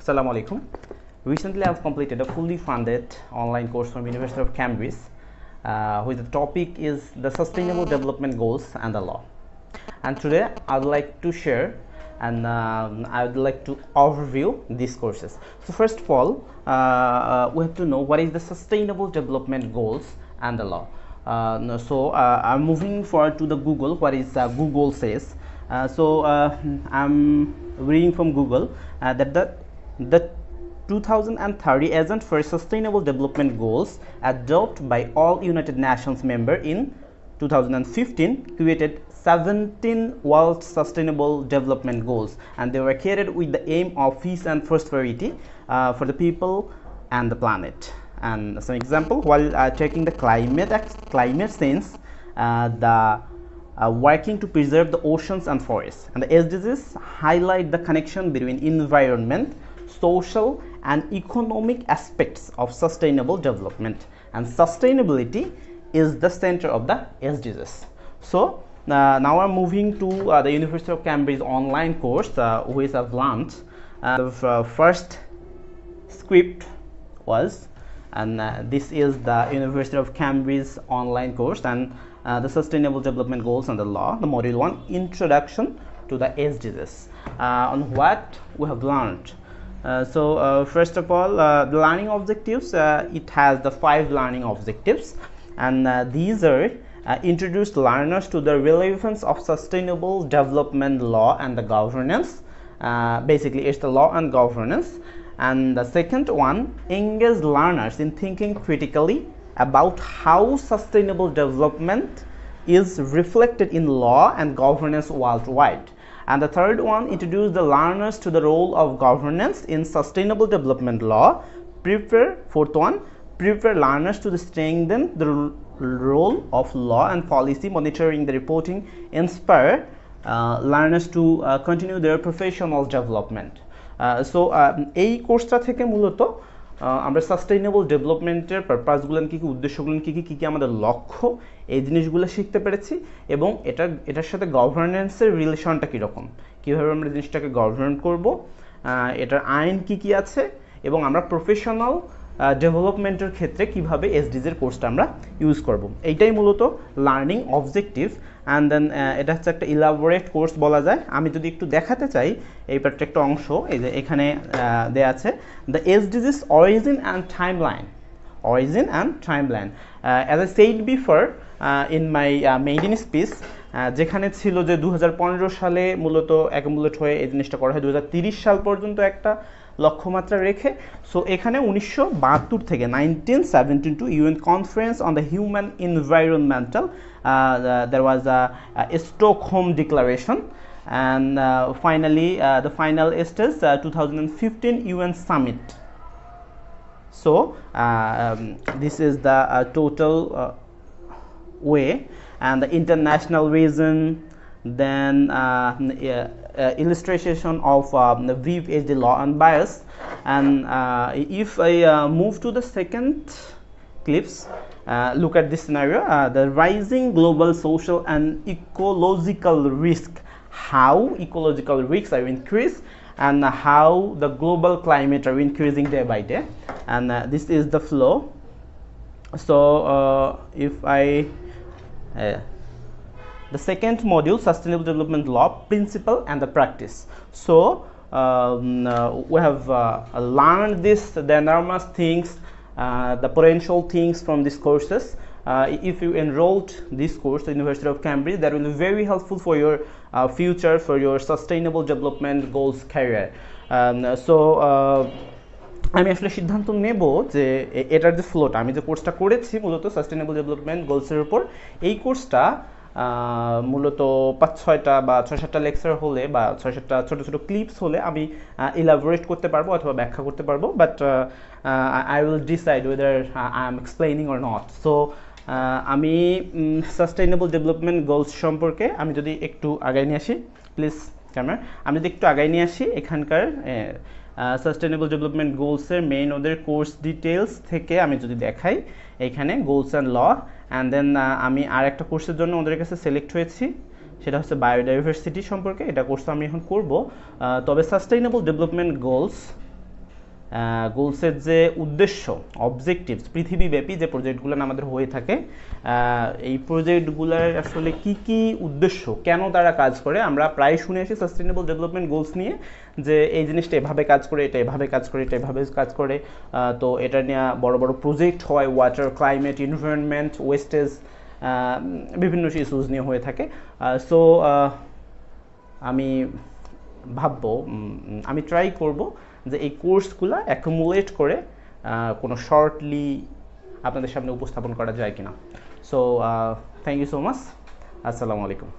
Assalamu alaikum. Recently, I've completed a fully funded online course from University of Cambridge, which the topic is the Sustainable Development Goals and the Law. And today, I would like to share and I would like to overview these courses. So first of all, we have to know what is the Sustainable Development Goals and the Law. I'm moving forward to the Google. What is Google says? I'm reading from Google that the 2030 Agenda for Sustainable Development Goals adopted by all United Nations members in 2015 created 17 World Sustainable Development Goals, and they were created with the aim of peace and prosperity for the people and the planet. And as an example, while checking the climate change, working to preserve the oceans and forests, and the SDGs highlight the connection between environment, social and economic aspects of sustainable development, and sustainability is the center of the SDGs. So now I'm moving to the University of Cambridge online course, which I've launched. The first script was, and this is the University of Cambridge online course, and the Sustainable Development Goals and the Law, the Module 1, Introduction to the SDGs. On what we have learned. First of all, the learning objectives, it has the 5 learning objectives, and these are introduced learners to the relevance of sustainable development law and the governance. Basically, it's the law and governance. And the second one, engage learners in thinking critically about how sustainable development is reflected in law and governance worldwide. And the third one, introduce the learners to the role of governance in sustainable development law. Fourth one, prepare learners to strengthen the role of law and policy monitoring the reporting, inspire learners to continue their professional development. এই কোর্সটা থেকে মূলত আমরা sustainable ডেভেলপমেন্টের পারপাসগুলো কি কি, উদ্দেশ্যগুলো কি কি আমাদের লক্ষ্য, এই জিনিসগুলো শিখতে পেরেছি, এবং এটার সাথে গভর্নেন্সের রিলেশনটা কীরকম, কীভাবে আমরা জিনিসটাকে গভর্ন করব, এটার আইন কি কি আছে, এবং আমরা প্রফেশনাল ডেভেলপমেন্টের ক্ষেত্রে কিভাবে এসডিজির কোর্সটা আমরা ইউজ করব, এইটাই মূলত লার্নিং অবজেক্টিভ। অ্যান্ড দেন এটা হচ্ছে একটা ইলাবোরেট কোর্স বলা যায়। আমি যদি একটু দেখাতে চাই এই প্রত্যেকটা অংশ, এই যে এখানে দেয়া আছে the এসডিজিস origin and timeline. As I said before in my main speech, যেখানে ছিল যে 2015 সালে মূলত অ্যাকুমুলেট হয়ে এই জিনিসটা করা হয় 2030 সাল পর্যন্ত একটা লক্ষ্যমাত্রা রেখে। সো এখানে 1972 থেকে 1972 UN conference on the human environmental, there was a Stockholm Declaration, and finally the final stage 2015 UN Summit. So this is the total way, and the international vision, then illustration of the brief is the law and bias. And if I move to the second clips, look at this scenario, the rising global social and ecological risk, how ecological risks are increased and how the global climate are increasing day by day. And this is the flow. So if I the second module, Sustainable Development Law, Principle and the Practice. So we have learned the enormous things, the potential things from these courses. If you enrolled this course at the University of Cambridge, that will be very helpful for your future, for your sustainable development goals career. আমি আসলে সিদ্ধান্ত নেব যে এটার যে ফ্লোটা, আমি যে কোর্সটা করেছি মূলত সাস্টেনেবল ডেভেলপমেন্ট গোলসের উপর, এই কোর্সটা মূলত 5-6টা বা 6-7টা লেকচার হলে বা 6-7টা ছোটো ছোটো ক্লিপস হলে আমি ইলাবোরেট করতে পারবো অথবা ব্যাখ্যা করতে পারবো, but I will decide weather I am explaining or not. So আমি সাস্টেইনেবল ডেভেলপমেন্ট গোলস সম্পর্কে আমি যদি একটু আগায় নিয়ে আসি, প্লিজ ক্যামেরা, আমি যদি একটু আগায় নিয়ে আসি এখানকার সাস্টেনেবল ডেভেলপমেন্ট গোলসের মেইন ওদের কোর্স ডিটেলস থেকে আমি যদি দেখাই, এখানে গোলস অ্যান্ড ল, অ্যান্ড দেন আমি আর একটা কোর্সের জন্য ওদের কাছে সিলেক্ট হয়েছি, সেটা হচ্ছে বায়োডাইভার্সিটি সম্পর্কে। এটা কোর্স আমি এখন করব, তবে সাস্টেইনেবল ডেভেলপমেন্ট গোলস গোলসের যে উদ্দেশ্য, অবজেক্টিভস, পৃথিবীব্যাপী যে প্রজেক্টগুলো আমাদের হয়ে থাকে, এই প্রজেক্টগুলোর আসলে কি কি উদ্দেশ্য, কেন তারা কাজ করে, আমরা প্রায় শুনে আসি সাস্টেইনেবল ডেভেলপমেন্ট গোলস নিয়ে যে এই জিনিসটা এভাবে কাজ করে, এটা এভাবে কাজ করে, এটা এভাবে কাজ করে। তো এটা নিয়ে বড় বড় প্রজেক্ট হয়, ওয়াটার, ক্লাইমেট, এনভায়রনমেন্ট, ওয়েস্টেজ, বিভিন্ন ইস্যুজ নিয়ে হয়ে থাকে। সো আমি ভাববো, আমি ট্রাই করব যে এই কোর্সগুলো অ্যাকুমুলেট করে কোনো শর্টলি আপনাদের সামনে উপস্থাপন করা যায় কিনা। So thank you so much. আসসালামু আলাইকুম।